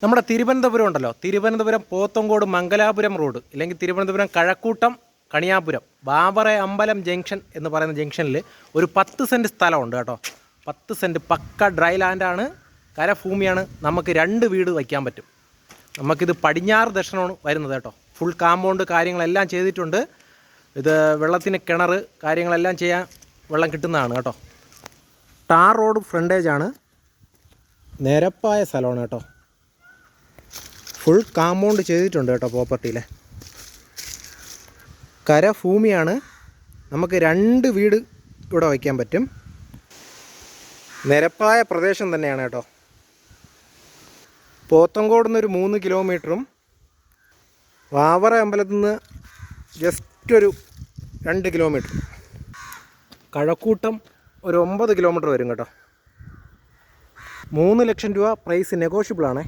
നമ്മുടെ തിരുവനന്തപുരം ഉണ്ടല്ലോ, തിരുവനന്തപുരം പോത്തങ്കോട് മംഗലാപുരം റോഡ്, ഇല്ലെങ്കിൽ തിരുവനന്തപുരം കഴക്കൂട്ടം കണിയാപുരം ബാബറ അമ്പലം ജംഗ്ഷൻ എന്ന് പറയുന്ന ജംഗ്ഷനിൽ ഒരു 10 സെൻറ്റ് സ്ഥലമുണ്ട് കേട്ടോ. 10 സെൻറ്റ് പക്ക ഡ്രൈ ലാൻഡാണ്, കരഭൂമിയാണ്. നമുക്ക് 2 വീട് വയ്ക്കാൻ പറ്റും. നമുക്കിത് പടിഞ്ഞാറ് ദർശനമാണ് വരുന്നത് കേട്ടോ. ഫുൾ കാമ്പൗണ്ട് കാര്യങ്ങളെല്ലാം ചെയ്തിട്ടുണ്ട്. ഇത് വെള്ളത്തിന് കിണർ കാര്യങ്ങളെല്ലാം ചെയ്യാൻ വെള്ളം കിട്ടുന്നതാണ് കേട്ടോ. ടാർ റോഡ് ഫ്രണ്ടേജാണ്, നിരപ്പായ സ്ഥലമാണ് കേട്ടോ. ഫുൾ കാമ്പൗണ്ട് ചെയ്തിട്ടുണ്ട് കേട്ടോ പ്രോപ്പർട്ടിയിലെ. കരഭൂമിയാണ്, നമുക്ക് 2 വീട് ഇവിടെ വയ്ക്കാൻ പറ്റും. നിരപ്പായ പ്രദേശം തന്നെയാണ് കേട്ടോ. പോത്തങ്കോട് നിന്നൊരു 3 കിലോമീറ്ററും വാവറ അമ്പലത്തിൽ നിന്ന് ജസ്റ്റ് ഒരു 2 കിലോമീറ്റർ, കഴക്കൂട്ടം ഒരു 9 കിലോമീറ്റർ വരും കേട്ടോ. 3 ലക്ഷം രൂപ പ്രൈസ് നെഗോഷ്യബിളാണേ.